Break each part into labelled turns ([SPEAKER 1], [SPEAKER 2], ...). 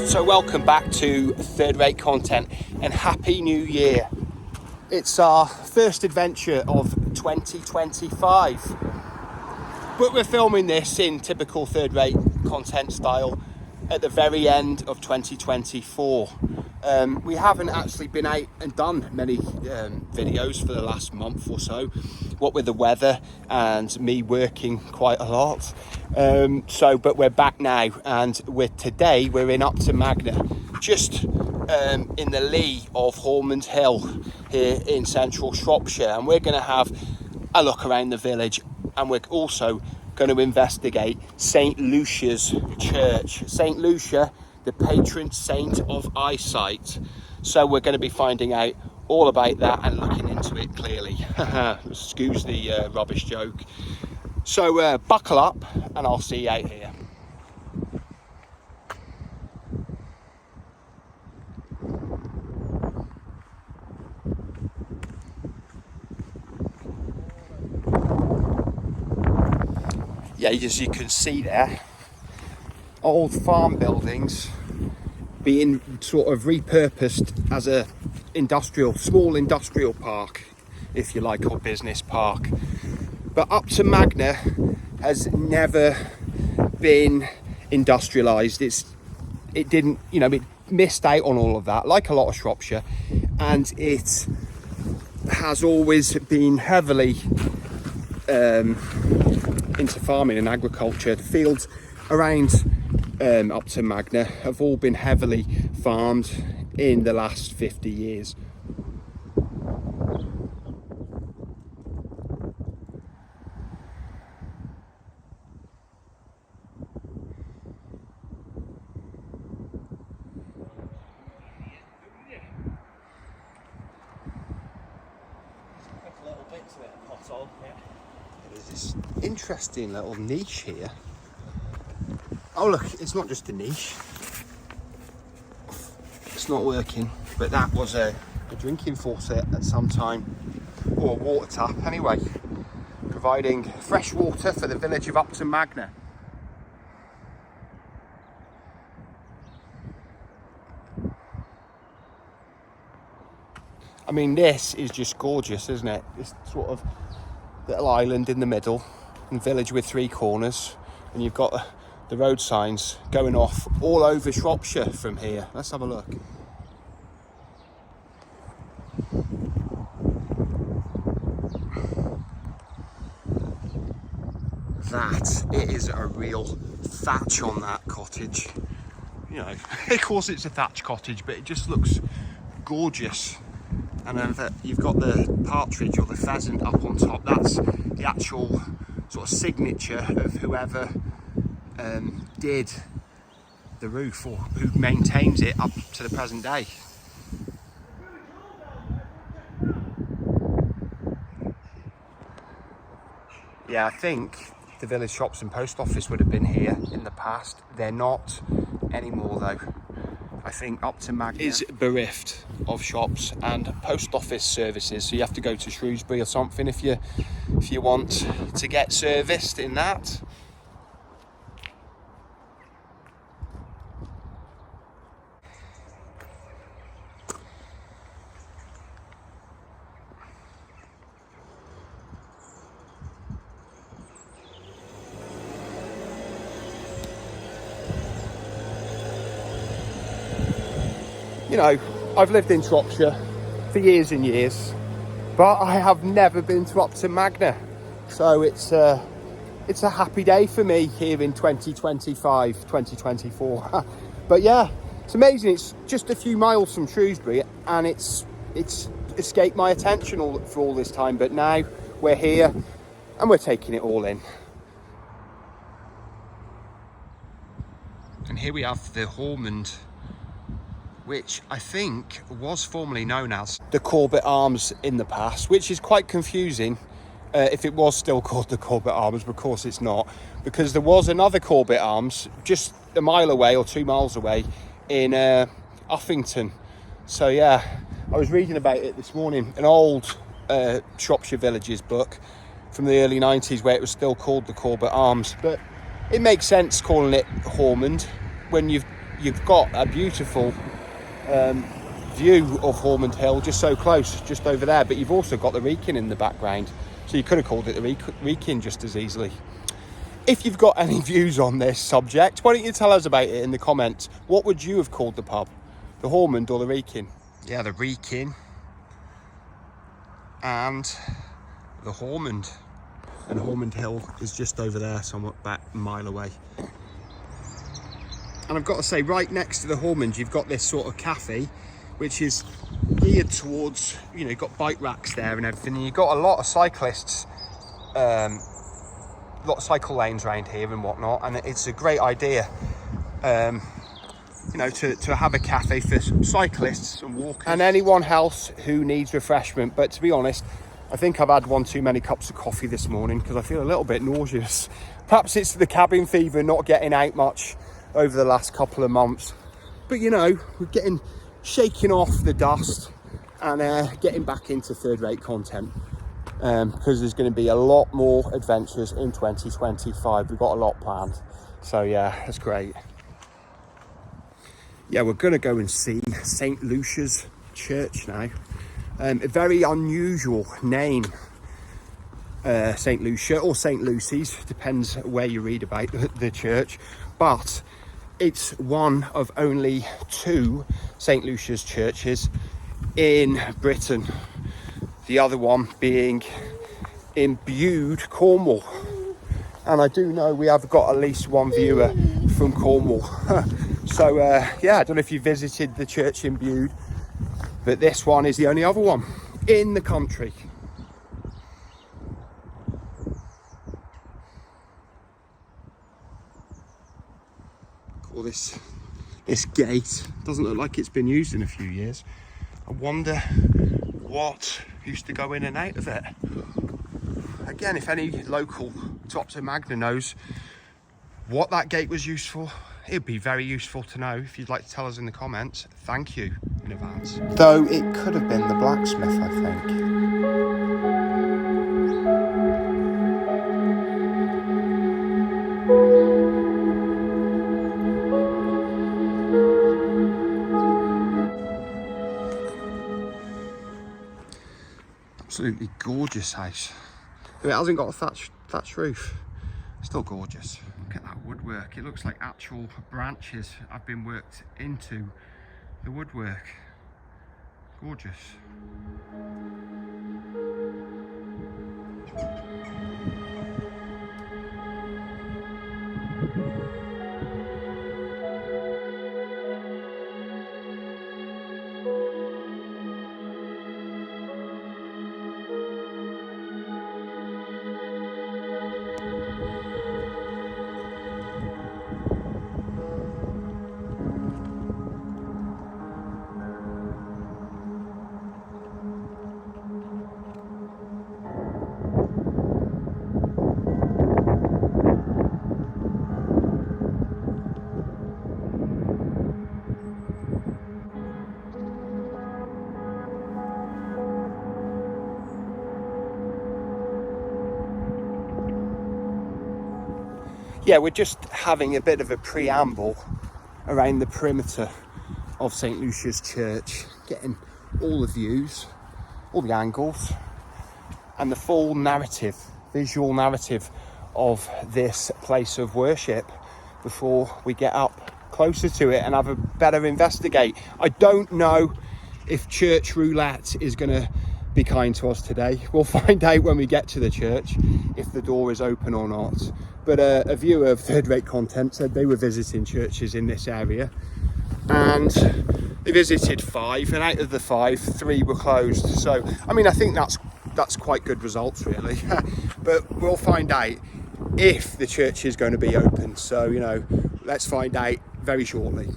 [SPEAKER 1] So welcome back to Third Rate Content and Happy New Year. It's our first adventure of 2025. But we're filming this in typical Third Rate Content style at the very end of 2024. We haven't actually been out and done many videos for the last month or so, what with the weather and me working quite a lot. But we're back now, and today we're in Upton Magna, just in the lee of Hormond Hill here in central Shropshire, and we're going to have a look around the village, and we're also going to investigate St Lucia's Church. St Lucia, the patron saint of eyesight. So we're going to be finding out all about that and looking into it clearly. Excuse the rubbish joke. So buckle up and I'll see you out here. Yeah, as you can see there, old farm buildings being sort of repurposed as a small industrial park, if you like, or business park. But Upton Magna has never been industrialised. It didn't, it missed out on all of that, like a lot of Shropshire, and it has always been heavily into farming and agriculture. The fields around Upton Magna have all been heavily farmed in the last 50 years. There's this interesting little niche here. Oh look, it's not just a niche. It's not working, but that was a drinking faucet at some time, or a water tap anyway, providing fresh water for the village of Upton Magna. I mean, this is just gorgeous, isn't it? This sort of little island in the middle, and village with three corners, and you've got the road signs going off all over Shropshire from here. Let's have a look. It is a real thatch on that cottage. Of course it's a thatch cottage, but it just looks gorgeous. And then you've got the partridge or the pheasant up on top. That's the actual sort of signature of whoever did the roof, or who maintains it up to the present day. Yeah, I think the village shops and post office would have been here in the past. They're not anymore though. I think Upton Magna is bereft of shops and post office services, so you have to go to Shrewsbury or something if you want to get serviced in that. I've lived in Shropshire for years and years, but I have never been to Upton Magna. So it's a happy day for me here in 2025, 2024. But yeah, it's amazing. It's just a few miles from Shrewsbury, and it's escaped my attention for all this time. But now we're here and we're taking it all in. And here we have the Hormond, which I think was formerly known as the Corbett Arms in the past, which is quite confusing if it was still called the Corbett Arms. But of course it's not, because there was another Corbett Arms just a mile away or 2 miles away in Uffington. So yeah, I was reading about it this morning, an old Shropshire Villages book from the early 90s where it was still called the Corbett Arms. But it makes sense calling it Hormond when you've you've got a beautiful view of Hormond Hill, just so close, just over there, but you've also got the Wrekin in the background, so you could have called it the Wrekin just as easily. If you've got any views on this subject, why don't you tell us about it in the comments? What would you have called the pub? The Hormond or the Wrekin? Yeah, the Wrekin and the Hormond. And Hormond Hill is just over there, somewhat about a mile away. And I've got to say, right next to the Hormond, you've got this sort of cafe, which is geared towards, you know, you've got bike racks there and everything. And you've got a lot of cyclists, a lot of cycle lanes around here and whatnot. And it's a great idea, you know, to have a cafe for cyclists and walkers. And anyone else who needs refreshment. But to be honest, I think I've had one too many cups of coffee this morning because I feel a little bit nauseous. Perhaps it's the cabin fever, not getting out much over the last couple of months. But you know, we're shaking off the dust and getting back into third-rate content because there's going to be a lot more adventures in 2025. We've got a lot planned. So yeah, that's great. Yeah, we're going to go and see St Lucia's Church now. A very unusual name, St Lucia or St Lucy's, depends where you read about the church, but it's one of only 2 St Lucia's churches in Britain, the other one being in Bude, Cornwall. And I do know we have got at least one viewer from Cornwall. So yeah, I don't know if you visited the church in Bude, but this one is the only other one in the country. All this gate doesn't look like it's been used in a few years. I wonder what used to go in and out of it. Again, if any local to Upton Magna knows what that gate was used for, it'd be very useful to know. If you'd like to tell us in the comments, thank you in advance. Though it could have been the blacksmith, I think. Absolutely gorgeous house. It hasn't got a thatched roof. Still gorgeous. Look at that woodwork. It looks like actual branches have been worked into the woodwork. Gorgeous. Yeah, we're just having a bit of a preamble around the perimeter of St Lucia's Church, getting all the views, all the angles, and the full narrative, visual narrative of this place of worship before we get up closer to it and have a better investigate. I don't know if church roulette is going to be kind to us today. We'll find out when we get to the church if the door is open or not. But a viewer of third-rate content said they were visiting churches in this area, and they visited 5, and out of the 5, 3 were closed. So I mean, I think that's quite good results, really. But we'll find out if the church is going to be open. So, you know, let's find out very shortly.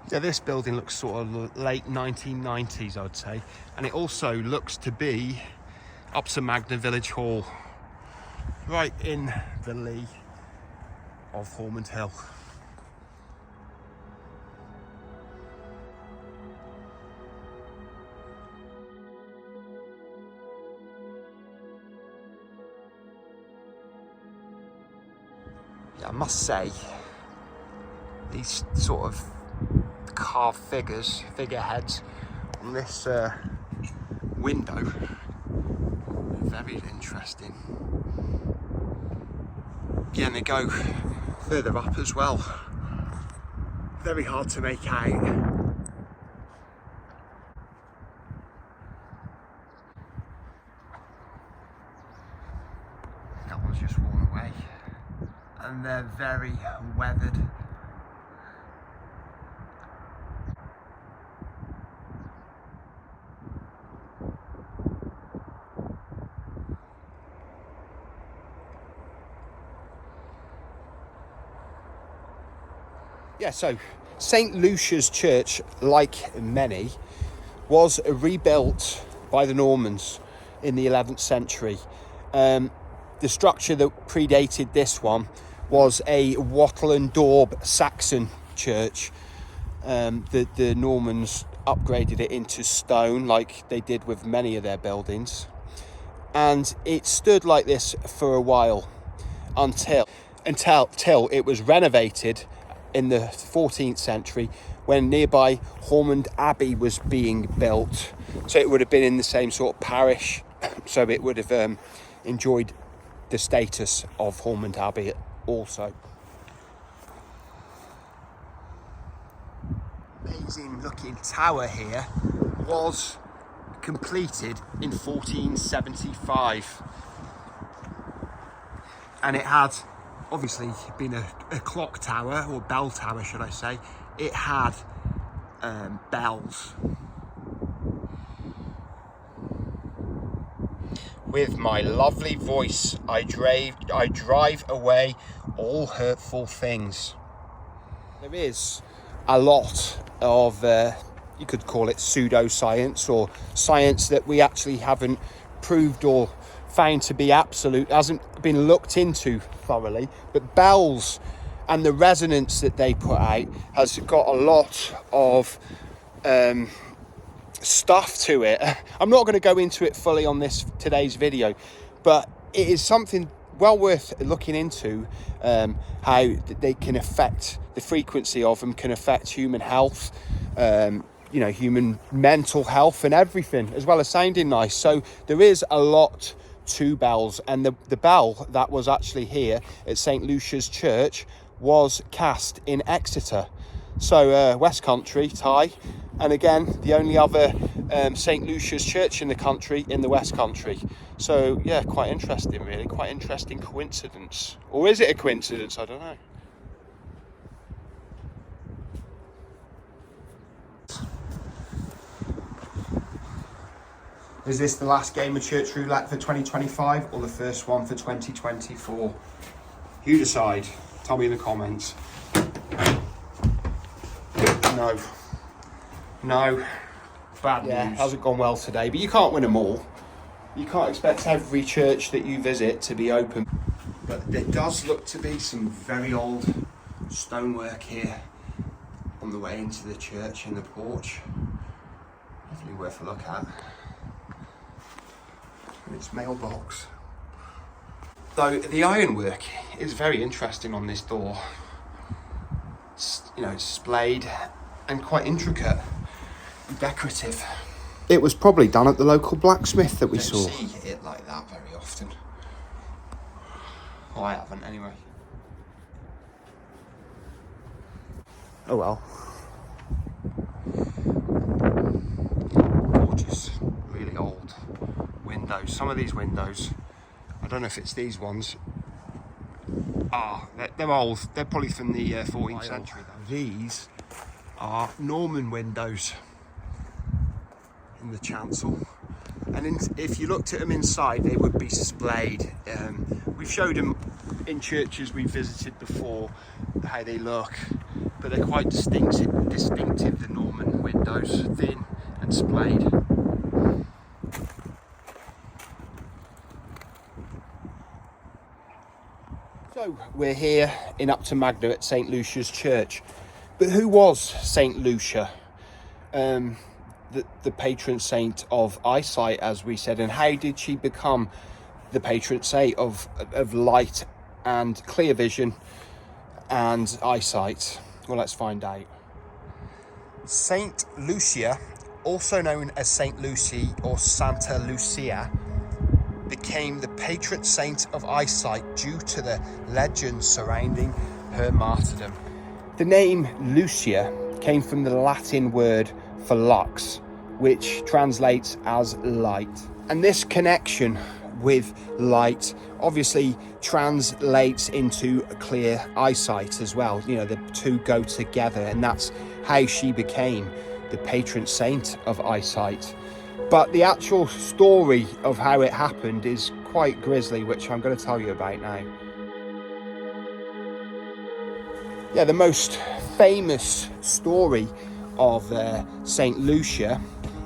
[SPEAKER 1] Yeah, this building looks sort of late 1990s, I'd say. And it also looks to be Upton Magna Village Hall, right in the lee of Hormond Hill. I must say, these sort of carved figureheads on this window, very interesting. Yeah, and they go further up as well. Very hard to make out. That one's just worn away. And they're very weathered. Yeah, so St Lucia's Church, like many, was rebuilt by the Normans in the 11th century. The structure that predated this one was a wattle and daub Saxon church. The Normans upgraded it into stone, like they did with many of their buildings. And it stood like this for a while until it was renovated in the 14th century when nearby Ormond Abbey was being built. So it would have been in the same sort of parish, so it would have enjoyed the status of Ormond Abbey also. Amazing looking tower here was completed in 1475, and it had obviously been a clock tower, or bell tower should I say. It had bells. With my lovely voice I drive away all hurtful things. There is a lot of you could call it pseudoscience, or science that we actually haven't proved or found to be absolute, hasn't been looked into thoroughly, but bells and the resonance that they put out has got a lot of stuff to it. I'm not going to go into it fully on today's video, but it is something well worth looking into, how they can affect, the frequency of them can affect human health, human mental health and everything, as well as sounding nice. So there is a lot to bells, and the bell that was actually here at St Lucia's Church was cast in Exeter, so West Country tie, and again the only other St Lucia's Church in the country in the West Country. So yeah, quite interesting, really, quite interesting coincidence, or is it a coincidence? I don't know. Is this the last game of Church Roulette for 2025 or the first one for 2024? You decide. Tell me in the comments. No. Bad news. Hasn't gone well today, but you can't win them all. You can't expect every church that you visit to be open. But there does look to be some very old stonework here on the way into the church in the porch. Definitely worth a look at. Its mailbox. Though the ironwork is very interesting on this door. It's splayed and quite intricate and decorative. It was probably done at the local blacksmith that we saw. You don't see it like that very often. Oh, I haven't anyway. Oh well. Gorgeous, really old windows. Some of these windows, I don't know if it's these ones, they're old. They're probably from the 14th century though. These are Norman windows in the chancel, and if you looked at them inside, they would be splayed. We've showed them in churches we've visited before how they look, but they're quite distinctive, the Norman windows, thin and splayed. So we're here in Upton Magna at St Lucia's Church. But who was St Lucia? The patron saint of eyesight, as we said, and how did she become the patron saint of light and clear vision and eyesight? Well, let's find out. St Lucia, also known as St Lucy or Santa Lucia, became the patron saint of eyesight due to the legend surrounding her martyrdom. The name Lucia came from the Latin word for lux, which translates as light. And this connection with light obviously translates into clear eyesight as well. You know, the two go together, and that's how she became the patron saint of eyesight. But the actual story of how it happened is quite grisly, which I'm going to tell you about now. Yeah, the most famous story of St Lucia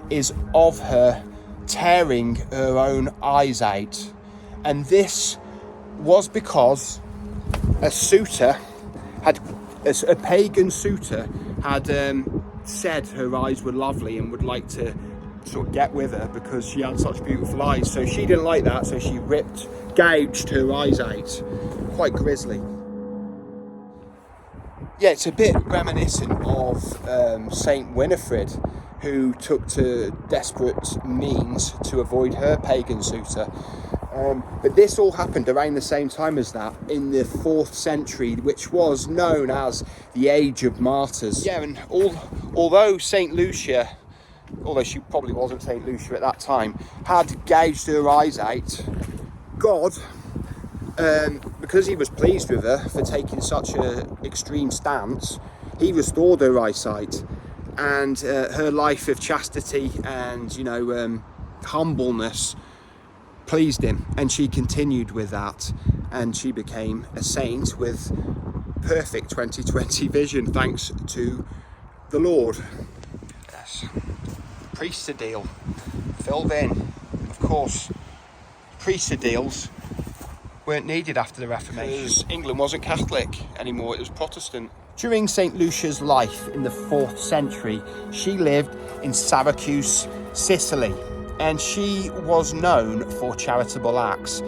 [SPEAKER 1] is of her tearing her own eyes out. And this was because a pagan suitor had said her eyes were lovely and would like to sort of get with her because she had such beautiful eyes. So she didn't like that, so she gouged her eyes out. Quite grisly. Yeah, it's a bit reminiscent of Saint Winifred, who took to desperate means to avoid her pagan suitor. But this all happened around the same time as that, in the 4th century, which was known as the Age of Martyrs. Yeah, and although St Lucia, although she probably wasn't St Lucia at that time, had gouged her eyes out, God, because he was pleased with her for taking such an extreme stance, he restored her eyesight, and her life of chastity and, you know, humbleness pleased him, and she continued with that, and she became a saint with perfect 20/20 vision thanks to the Lord. Yes. Priestadile filled in. Of course, priestadiles weren't needed after the Reformation. England wasn't Catholic anymore, it was Protestant. During St Lucia's life in the 4th century, she lived in Syracuse, Sicily, and she was known for charitable acts.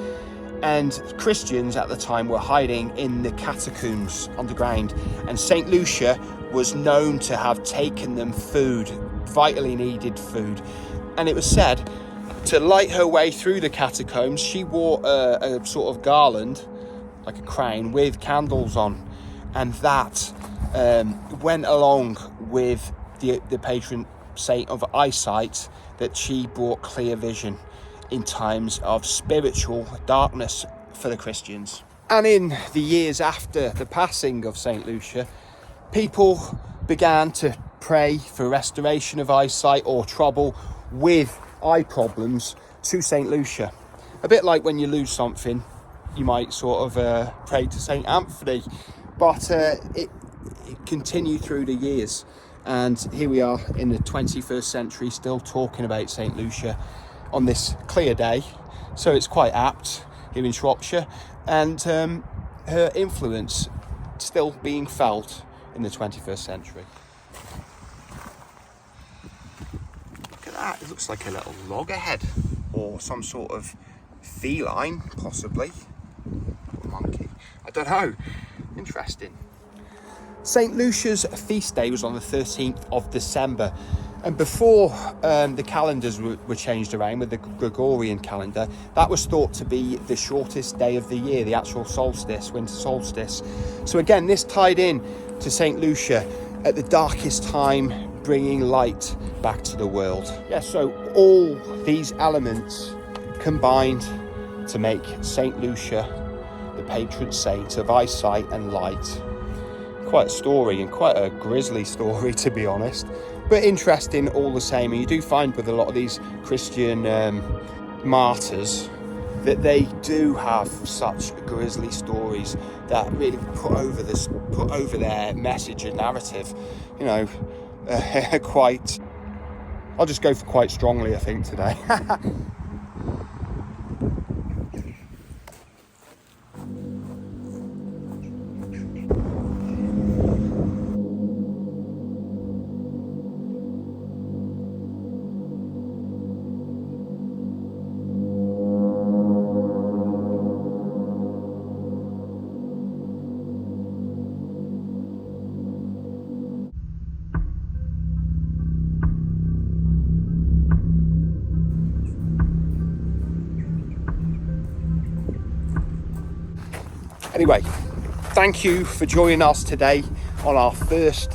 [SPEAKER 1] And Christians at the time were hiding in the catacombs underground, and St Lucia was known to have taken them food, vitally needed food. And it was said, to light her way through the catacombs, she wore a sort of garland, like a crown, with candles on. And that went along with the patron saint of eyesight, that she brought clear vision in times of spiritual darkness for the Christians. And in the years after the passing of St Lucia, people began to pray for restoration of eyesight or trouble with eye problems to St Lucia. A bit like when you lose something, you might sort of pray to St Anthony, but it continued through the years, and here we are in the 21st century still talking about St Lucia on this clear day, so it's quite apt here in Shropshire, and her influence still being felt in the 21st century. That, it looks like a little loggerhead or some sort of feline, possibly, or monkey, I don't know. Interesting. St Lucia's feast day was on the 13th of December, and before the calendars were changed around with the Gregorian calendar, that was thought to be the shortest day of the year, the actual solstice, winter solstice. So again, this tied in to St Lucia at the darkest time, bringing light back to the world. Yeah, so all these elements combined to make St Lucia the patron saint of eyesight and light. Quite a story, and quite a grisly story, to be honest, but interesting all the same. And you do find with a lot of these Christian martyrs that they do have such grisly stories that really put over their message and narrative, you know, quite, I'll just go for quite strongly, I think, today. Anyway, thank you for joining us today on our first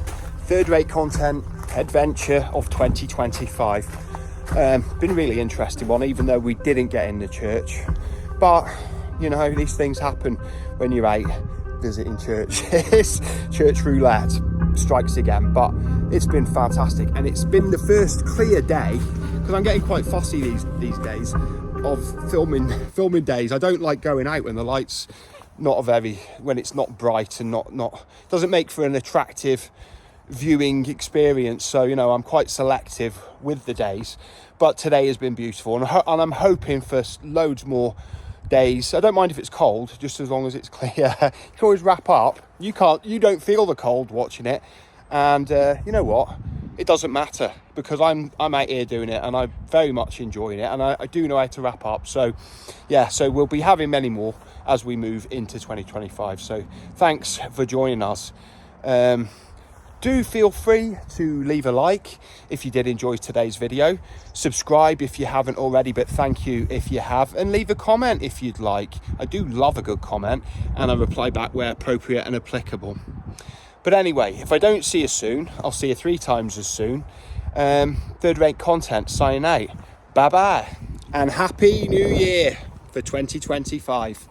[SPEAKER 1] third-rate content adventure of 2025. Been a really interesting one, even though we didn't get in the church. But, you know, these things happen when you're out visiting churches. Church roulette strikes again, but it's been fantastic. And it's been the first clear day, because I'm getting quite fussy these days, of filming days. I don't like going out when the light's when it's not bright and not doesn't make for an attractive viewing experience. So, you know, I'm quite selective with the days, but today has been beautiful, and I'm hoping for loads more days. I don't mind if it's cold, just as long as it's clear. You can always wrap up. You don't feel the cold watching it, and you know what, it doesn't matter, because I'm out here doing it and I'm very much enjoying it, and I do know how to wrap up. So yeah, so we'll be having many more as we move into 2025. So thanks for joining us. Do feel free to leave a like if you did enjoy today's video. Subscribe if you haven't already, but thank you if you have. And leave a comment if you'd like. I do love a good comment, and I reply back where appropriate and applicable. But anyway, if I don't see you soon, I'll see you 3 times as soon. Third-rate content signing out. Bye-bye. And Happy New Year for 2025.